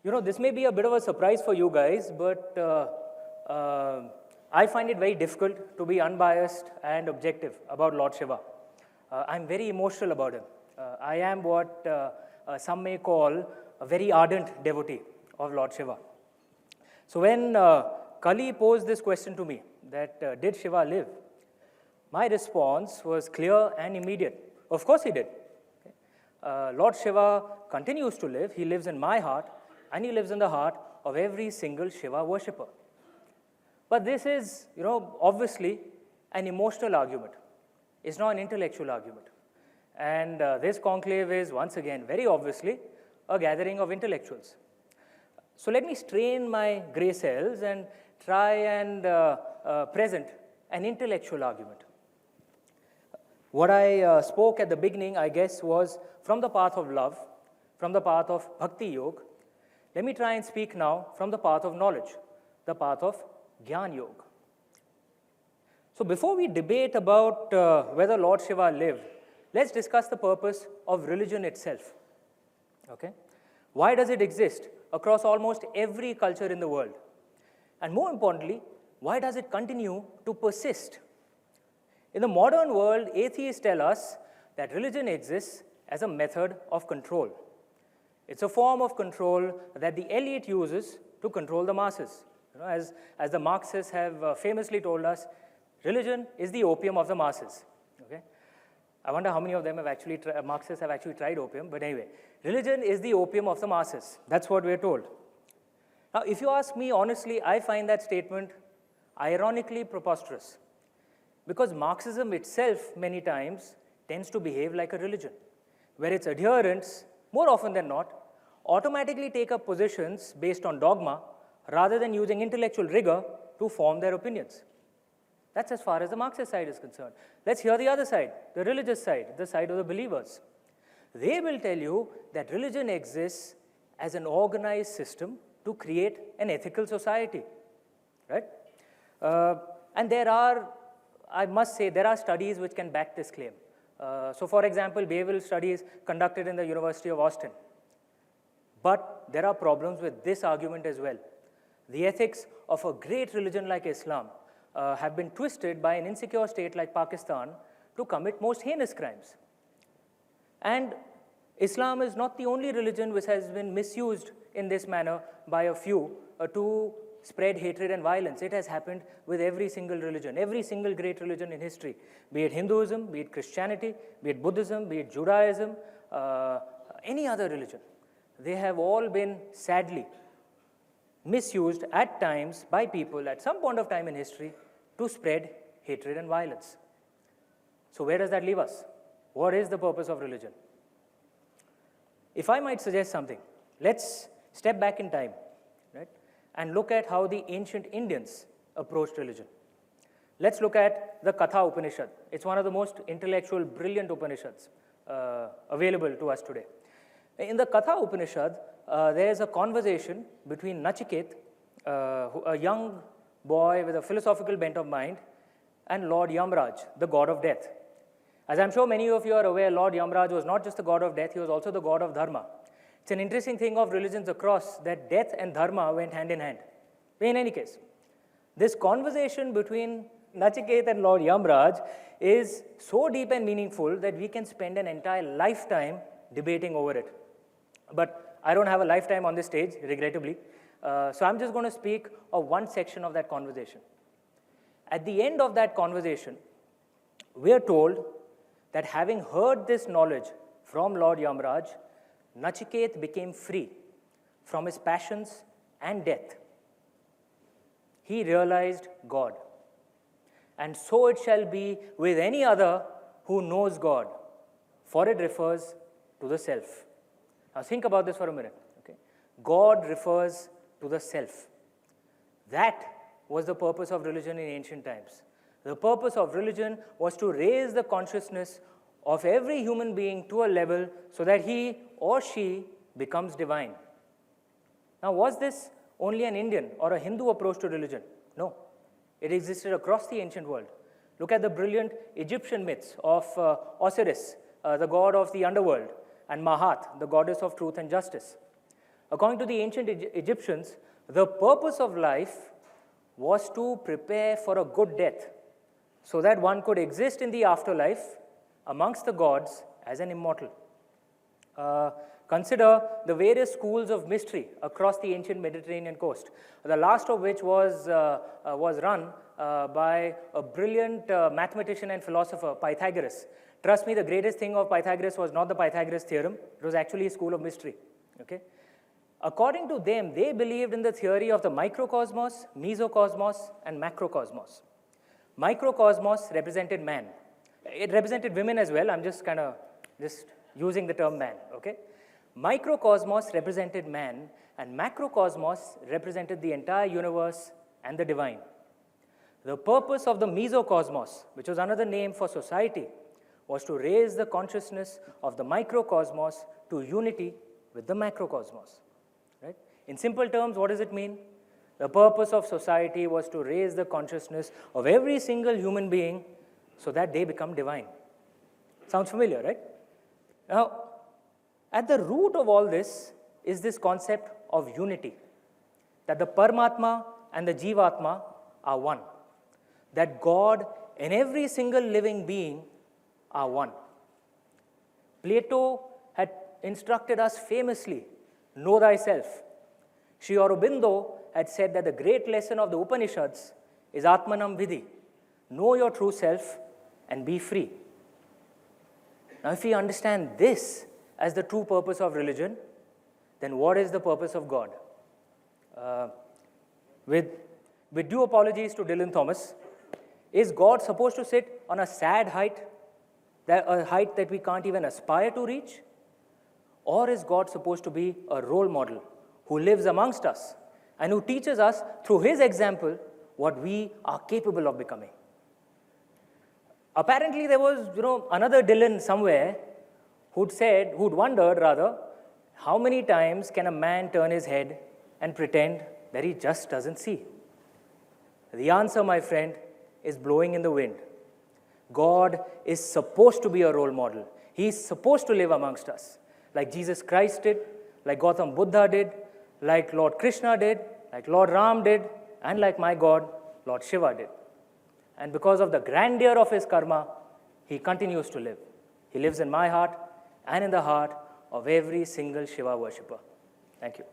This may be a bit of a surprise for you guys, but I find it very difficult to be unbiased and objective about Lord Shiva. I'm very emotional about him. I am what some may call a very ardent devotee of Lord Shiva. So when Kali posed this question to me, that did Shiva live? My response was clear and immediate. Of course he did. Okay? Lord Shiva continues to live. He lives in my heart, and he lives in the heart of every single Shiva worshipper. But this is, obviously an emotional argument. It's not an intellectual argument. And this conclave is, once again, very obviously, a gathering of intellectuals. So let me strain my gray cells and try and present an intellectual argument. What I spoke at the beginning, I guess, was from the path of love, from the path of bhakti yoga. Let me try and speak now from the path of knowledge, the path of Gyan Yoga. So before we debate about whether Lord Shiva lived, let's discuss the purpose of religion itself. Okay? Why does it exist across almost every culture in the world? And more importantly, why does it continue to persist? In the modern world, atheists tell us that religion exists as a method of control. It's a form of control that the elite uses to control the masses. As the Marxists have famously told us, religion is the opium of the masses. Okay? I wonder how many of them have actually, Marxists have actually tried opium, but anyway, religion is the opium of the masses. That's what we're told. Now, if you ask me honestly, I find that statement ironically preposterous, because Marxism itself many times tends to behave like a religion, where its adherents, more often than not, automatically take up positions based on dogma rather than using intellectual rigor to form their opinions. That's as far as the Marxist side is concerned. Let's hear the other side, the religious side, the side of the believers. They will tell you that religion exists as an organized system to create an ethical society, right? And I must say, there are studies which can back this claim. So for example, behavioral studies conducted in the University of Austin. But there are problems with this argument as well. The ethics of a great religion like Islam have been twisted by an insecure state like Pakistan to commit most heinous crimes. And Islam is not the only religion which has been misused in this manner by a few to spread hatred and violence. It has happened with every single religion, every single great religion in history, be it Hinduism, be it Christianity, be it Buddhism, be it Judaism, any other religion. They have all been, sadly, misused at times by people at some point of time in history to spread hatred and violence. So where does that leave us? What is the purpose of religion? If I might suggest something, let's step back in time, right, and look at how the ancient Indians approached religion. Let's look at the Katha Upanishad. It's one of the most intellectual, brilliant Upanishads available to us today. In the Katha Upanishad, there is a conversation between Nachiket, a young boy with a philosophical bent of mind, and Lord Yamraj, the god of death. As I'm sure many of you are aware, Lord Yamraj was not just the god of death, he was also the god of dharma. It's an interesting thing of religions across that death and dharma went hand in hand. In any case, this conversation between Nachiket and Lord Yamraj is so deep and meaningful that we can spend an entire lifetime debating over it. But I don't have a lifetime on this stage, regrettably. So I'm just going to speak of one section of that conversation. At the end of that conversation, we are told that having heard this knowledge from Lord Yamraj, Nachiket became free from his passions and death. He realized God. And so it shall be with any other who knows God, for it refers to the self. Now think about this for a minute. Okay? God refers to the self. That was the purpose of religion in ancient times. The purpose of religion was to raise the consciousness of every human being to a level so that he or she becomes divine. Now, was this only an Indian or a Hindu approach to religion? No. It existed across the ancient world. Look at the brilliant Egyptian myths of Osiris, the god of the underworld, and Mahat, the goddess of truth and justice. According to the ancient Egyptians, the purpose of life was to prepare for a good death so that one could exist in the afterlife amongst the gods as an immortal. Consider the various schools of mystery across the ancient Mediterranean coast, the last of which was run by a brilliant mathematician and philosopher, Pythagoras. Trust me, the greatest thing of Pythagoras was not the Pythagoras theorem, it was actually a school of mystery. Okay? According to them, they believed in the theory of the microcosmos, mesocosmos, and macrocosmos. Microcosmos represented man. It represented women as well. I'm just using the term man, okay? Microcosmos represented man, and macrocosmos represented the entire universe and the divine. The purpose of the mesocosmos, which was another name for society, was to raise the consciousness of the microcosmos to unity with the macrocosmos. Right? In simple terms, what does it mean? The purpose of society was to raise the consciousness of every single human being so that they become divine. Sounds familiar, right? Now, at the root of all this is this concept of unity, that the Paramatma and the Jivatma are one, that God and every single living being are one. Plato had instructed us famously, know thyself. Sri Aurobindo had said that the great lesson of the Upanishads is Atmanam Vidhi, know your true self and be free. Now, if we understand this as the true purpose of religion, then what is the purpose of God? With due apologies to Dylan Thomas, is God supposed to sit on a sad height, a height that we can't even aspire to reach? Or is God supposed to be a role model who lives amongst us and who teaches us through his example what we are capable of becoming? Apparently, there was, another Dylan somewhere who'd wondered, how many times can a man turn his head and pretend that he just doesn't see? The answer, my friend, is blowing in the wind. God is supposed to be a role model. He's supposed to live amongst us, like Jesus Christ did, like Gautam Buddha did, like Lord Krishna did, like Lord Ram did, and like my God, Lord Shiva did. And because of the grandeur of his karma, he continues to live. He lives in my heart and in the heart of every single Shiva worshipper. Thank you.